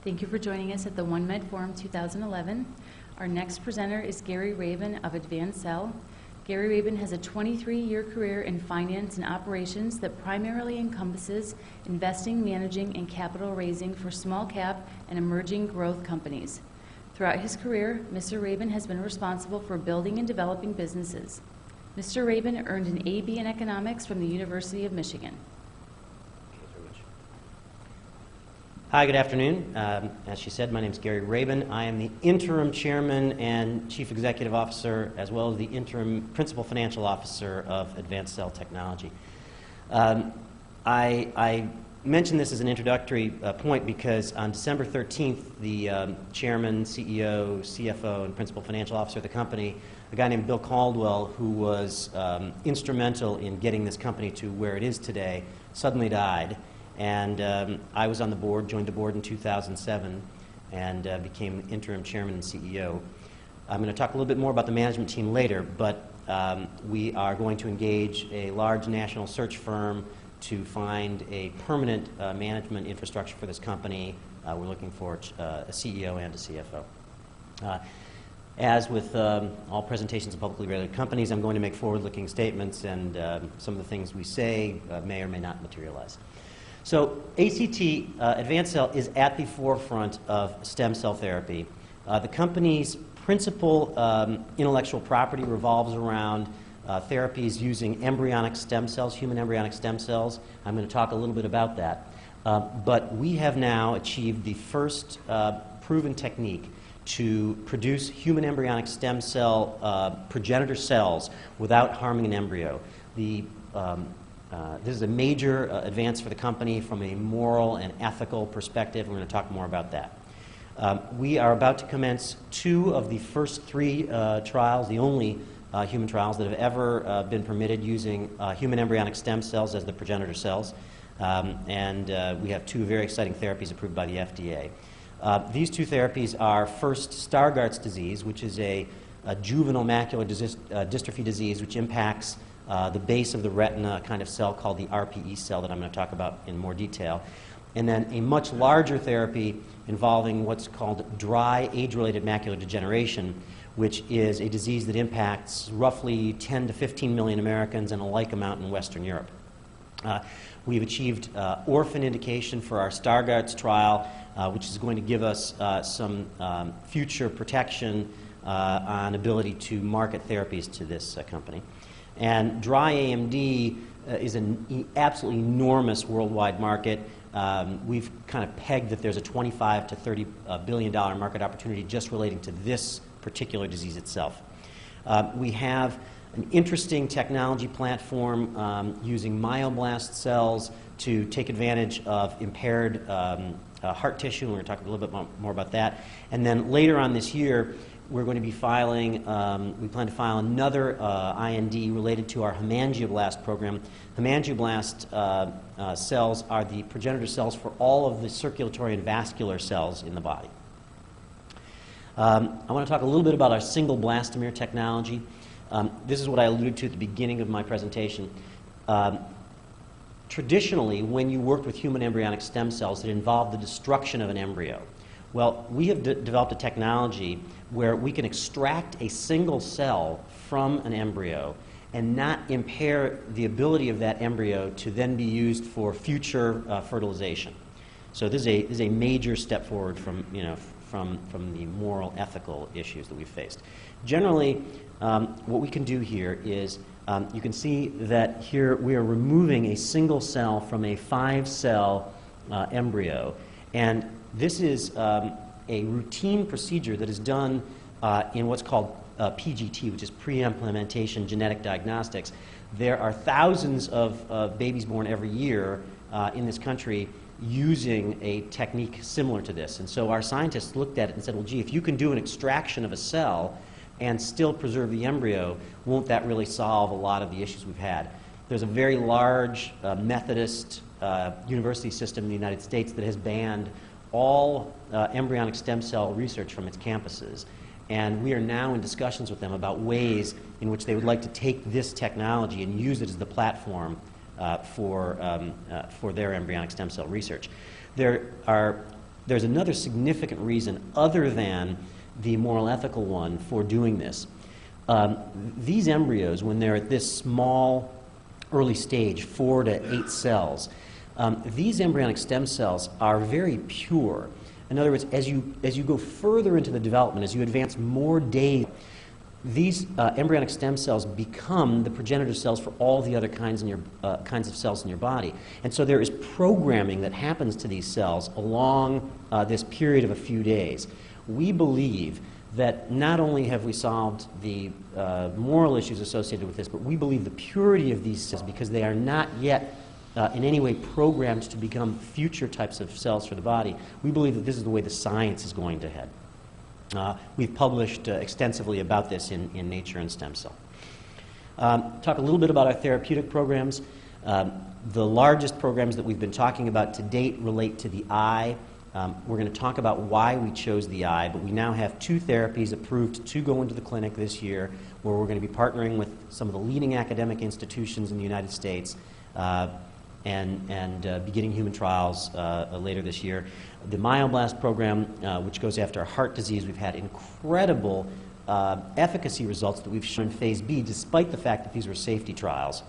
Thank you for joining us at the OneMed Forum 2011. Our next presenter is Gary Rabin of AdvanCell. Gary Rabin has a 23-year career in finance and operations that primarily encompasses investing, managing, and capital raising for small cap and emerging growth companies. Throughout his career, Mr. Rabin has been responsible for building and developing businesses. Mr. Rabin earned an AB in economics from the University of Michigan. Hi, good afternoon. As she said, my name is Gary Rabin. I am the interim chairman and chief executive officer, as well as the interim principal financial officer of AdvanCell Technology. I mention this as an introductory point because on December 13th, the chairman, CEO, CFO, and principal financial officer of the company, a guy named Bill Caldwell, who was instrumental in getting this company to where it is today, suddenly died. And I was on the board, joined the board in 2007, and became interim chairman and CEO. I'm going to talk a little bit more about the management team later, but we are going to engage a large national search firm to find a permanent management infrastructure for this company. We're looking for a CEO and a CFO. As with all presentations of publicly rated companies, I'm going to make forward-looking statements, and some of the things we say may or may not materialize. So ACT, AdvanCell, is at the forefront of stem cell therapy. The company's principal intellectual property revolves around therapies using embryonic stem cells, human embryonic stem cells. I'm going to talk a little bit about that. But we have now achieved the first proven technique to produce human embryonic stem cell progenitor cells without harming an embryo. This is a major advance for the company from a moral and ethical perspective. We're going to talk more about that. We are about to commence 2 of the first 3 trials, the only human trials that have ever been permitted using human embryonic stem cells as the progenitor cells. And we have 2 very exciting therapies approved by the FDA. These 2 therapies are first Stargardt's disease, which is a juvenile macular dystrophy disease which impacts the base of the retina, kind of cell called the RPE cell that I'm going to talk about in more detail. And then a much larger therapy involving what's called dry age-related macular degeneration, which is a disease that impacts roughly 10 to 15 million Americans and a like amount in Western Europe. We've achieved orphan indication for our Stargardt's trial, which is going to give us some future protection on ability to market therapies to this company. And dry AMD is an absolutely enormous worldwide market. We've kind of pegged that there's a $25 to $30 billion market opportunity just relating to this particular disease itself. We have an interesting technology platform using myoblast cells to take advantage of impaired heart tissue, and we're going to talk a little bit more about that. And then later on this year, we're going to be filing, we plan to file another IND related to our hemangioblast program. Hemangioblast cells are the progenitor cells for all of the circulatory and vascular cells in the body. I want to talk a little bit about our single blastomere technology. This is what I alluded to at the beginning of my presentation. Traditionally, when you worked with human embryonic stem cells, it involved the destruction of an embryo. Well, we have developed a technology where we can extract a single cell from an embryo and not impair the ability of that embryo to then be used for future fertilization. So this is a major step forward from the moral, ethical issues that we've faced. Generally, what we can do here is you can see that here we are removing a single cell from a 5-cell embryo, and this is a routine procedure that is done in what's called PGT, which is pre-implantation genetic diagnostics. There are thousands of babies born every year in this country using a technique similar to this. And so our scientists looked at it and said, well, gee, if you can do an extraction of a cell and still preserve the embryo, won't that really solve a lot of the issues we've had? There's a very large Methodist university system in the United States that has banned all embryonic stem cell research from its campuses. And we are now in discussions with them about ways in which they would like to take this technology and use it as the platform for their embryonic stem cell research. There are there's another significant reason other than the moral ethical one for doing this. These embryos, when they're at this small early stage, 4 to 8 cells, these embryonic stem cells are very pure. In other words, as you go further into the development, as you advance more days, these embryonic stem cells become the progenitor cells for all the other kinds of cells in your body. And so there is programming that happens to these cells along this period of a few days. We believe that not only have we solved the moral issues associated with this, but we believe the purity of these cells, because they are not yet in any way programmed to become future types of cells for the body. We believe that this is the way the science is going to head. We've published extensively about this in Nature and Stem Cell. Talk a little bit about our therapeutic programs. The largest programs that we've been talking about to date relate to the eye. We're going to talk about why we chose the eye, but we now have 2 therapies approved to go into the clinic this year, where we're going to be partnering with some of the leading academic institutions in the United States and beginning human trials later this year. The MyoBlast program, which goes after heart disease, we've had incredible efficacy results that we've shown in Phase B, despite the fact that these were safety trials.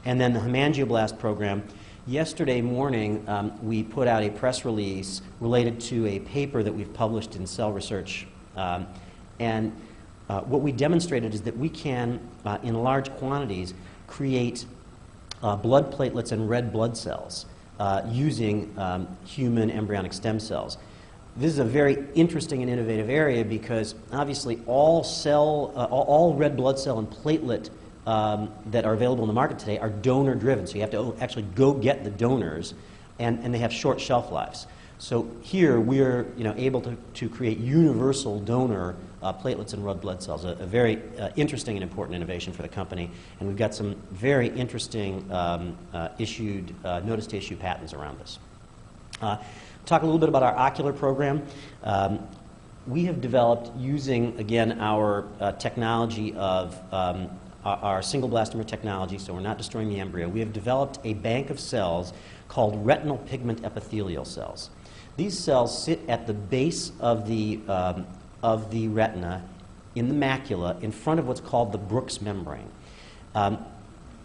And then the Hemangioblast program, yesterday morning we put out a press release related to a paper that we've published in Cell Research. What we demonstrated is that we can, in large quantities, create blood platelets and red blood cells using human embryonic stem cells. This is a very interesting and innovative area because obviously all red blood cell and platelet that are available in the market today are donor driven. So you have to actually go get the donors, and they have short shelf lives. So here we are able to create universal donor platelets and red blood cells, a very interesting and important innovation for the company. And we've got some very interesting issued notice to issue patents around this. Talk a little bit about our ocular program. We have developed, using, again, our technology of our single blastomer technology, so we're not destroying the embryo, we have developed a bank of cells called retinal pigment epithelial cells. These cells sit at the base of the retina, in the macula, in front of what's called the Bruch's membrane.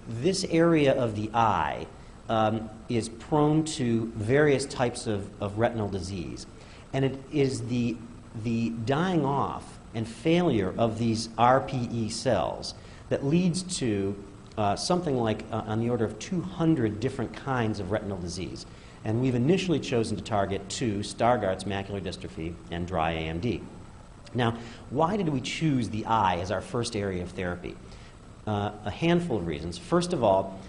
This area of the eye is prone to various types of retinal disease, and it is the dying off and failure of these RPE cells that leads to something like on the order of 200 different kinds of retinal disease. And we've initially chosen to target 2, Stargardt's macular dystrophy and dry AMD. Now, why did we choose the eye as our first area of therapy? A handful of reasons. First of all,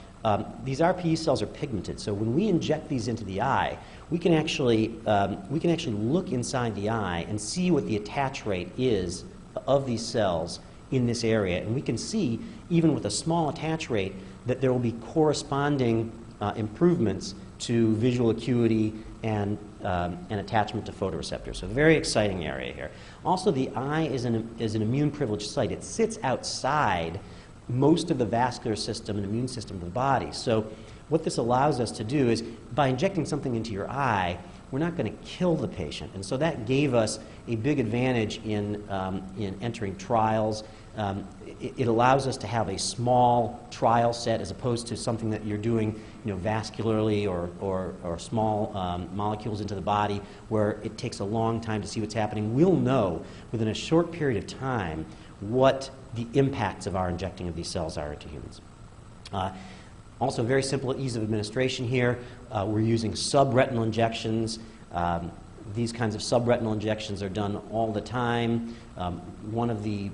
these RPE cells are pigmented, so when we inject these into the eye, we can actually look inside the eye and see what the attach rate is of these cells in this area, and we can see, even with a small attach rate, that there will be corresponding improvements to visual acuity and attachment to photoreceptors. So a very exciting area here. Also, the eye is an immune-privileged site. It sits outside most of the vascular system and immune system of the body. So what this allows us to do is, by injecting something into your eye, we're not going to kill the patient. And so that gave us a big advantage in entering trials. It allows us to have a small trial set as opposed to something that you're doing vascularly or small molecules into the body where it takes a long time to see what's happening. We'll know within a short period of time what the impacts of our injecting of these cells are into humans. Also, very simple ease of administration here. We're using subretinal injections. These kinds of subretinal injections are done all the time. One of the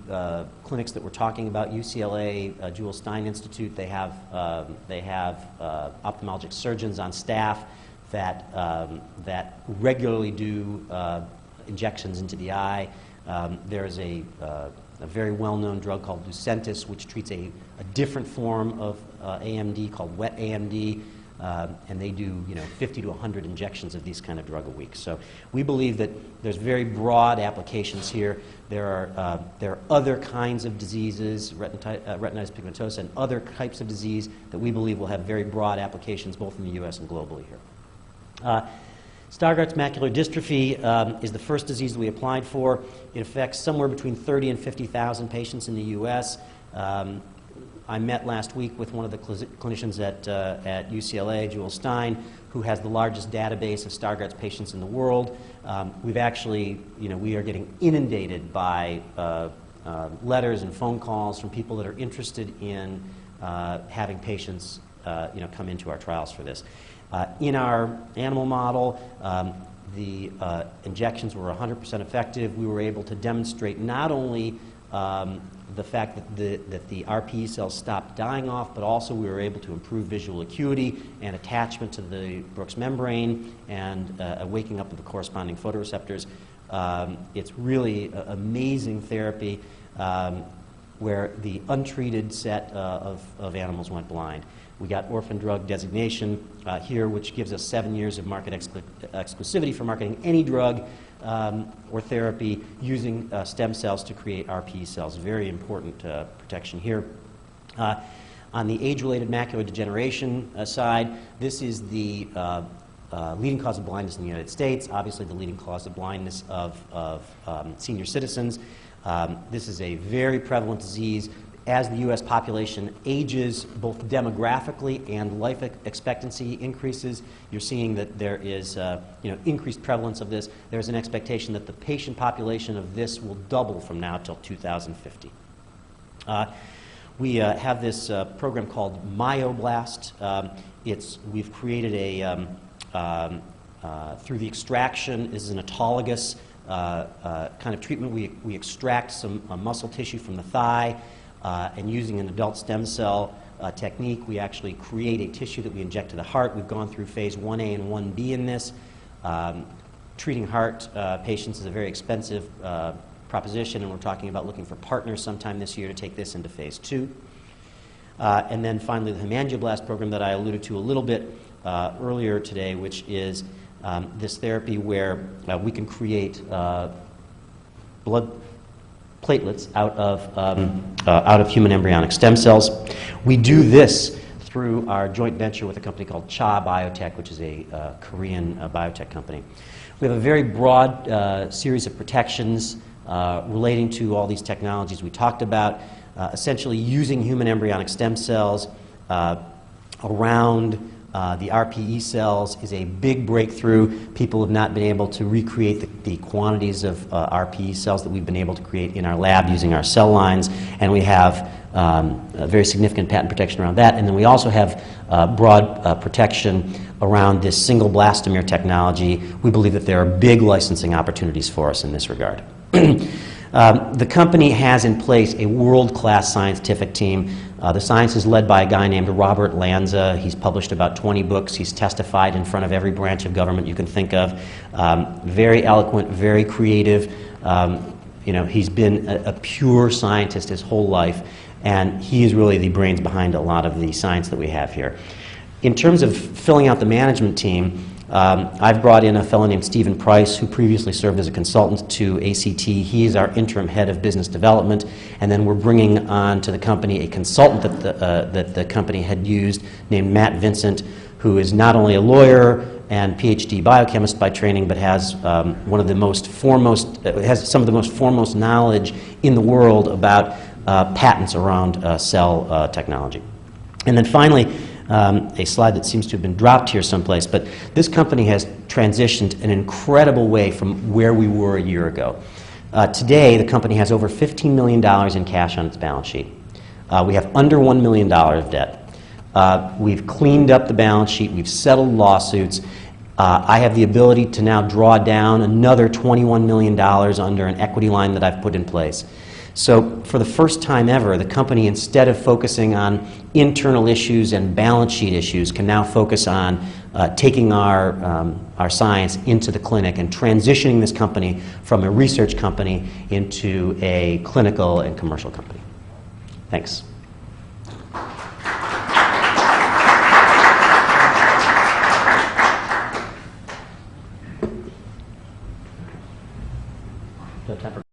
clinics that we're talking about, UCLA Jewel Stein Institute, they have ophthalmologic surgeons on staff that regularly do injections into the eye. There's a very well-known drug called Lucentis, which treats a different form of AMD called wet AMD. And they do 50 to 100 injections of these kind of drug a week. So we believe that there's very broad applications here. There are other kinds of diseases, retinitis pigmentosa, and other types of disease that we believe will have very broad applications both in the U.S. and globally here. Stargardt's macular dystrophy is the first disease that we applied for. It affects somewhere between 30 and 50,000 patients in the U.S. I met last week with one of the clinicians at UCLA, Jewel Stein, who has the largest database of Stargardt's patients in the world. We've actually, we are getting inundated by letters and phone calls from people that are interested in having patients, come into our trials for this. In our animal model, the injections were 100% effective. We were able to demonstrate not only the fact that the RPE cells stopped dying off, but also we were able to improve visual acuity and attachment to the Bruch's membrane and a waking up of the corresponding photoreceptors. It's really amazing therapy where the untreated set of animals went blind. We got orphan drug designation here, which gives us 7 years of market exclusivity for marketing any drug or therapy using stem cells to create RPE cells. Very important protection here. On the age-related macular degeneration side, this is the leading cause of blindness in the United States, obviously the leading cause of blindness of senior citizens. This is a very prevalent disease. As the U.S. population ages, both demographically and life expectancy increases, you're seeing that there is increased prevalence of this. There's an expectation that the patient population of this will double from now till 2050. We have this program called MyoBlast. We've created through the extraction, this is an autologous kind of treatment. We extract some muscle tissue from the thigh. And using an adult stem cell technique, we actually create a tissue that we inject to the heart. We've gone through phase 1A and 1B in this. Treating heart patients is a very expensive proposition, and we're talking about looking for partners sometime this year to take this into phase 2. And then finally, the Hemangioblast program that I alluded to a little bit earlier today, which is this therapy where we can create blood platelets out of human embryonic stem cells. We do this through our joint venture with a company called Cha Biotech, which is a Korean biotech company. We have a very broad series of protections relating to all these technologies we talked about, essentially using human embryonic stem cells around the RPE cells is a big breakthrough. People have not been able to recreate the quantities of RPE cells that we've been able to create in our lab using our cell lines, and we have a very significant patent protection around that. And then we also have broad protection around this single blastomere technology. We believe that there are big licensing opportunities for us in this regard. The company has in place a world-class scientific team. The science is led by a guy named Robert Lanza. He's published about 20 books. He's testified in front of every branch of government you can think of. Very eloquent, very creative. He's been a pure scientist his whole life, and he is really the brains behind a lot of the science that we have here. In terms of filling out the management team, I've brought in a fellow named Stephen Price, who previously served as a consultant to ACT. He is our interim head of business development, and then we're bringing on to the company a consultant that the company had used named Matt Vincent, who is not only a lawyer and PhD biochemist by training, but has has some of the most foremost knowledge in the world about patents around cell technology. And then finally, a slide that seems to have been dropped here someplace, but this company has transitioned an incredible way from where we were a year ago. Today, the company has over $15 million in cash on its balance sheet. We have under $1 million of debt. We've cleaned up the balance sheet. We've settled lawsuits. I have the ability to now draw down another $21 million under an equity line that I've put in place. So for the first time ever, the company, instead of focusing on internal issues and balance sheet issues, can now focus on taking our science into the clinic and transitioning this company from a research company into a clinical and commercial company. Thanks. No time for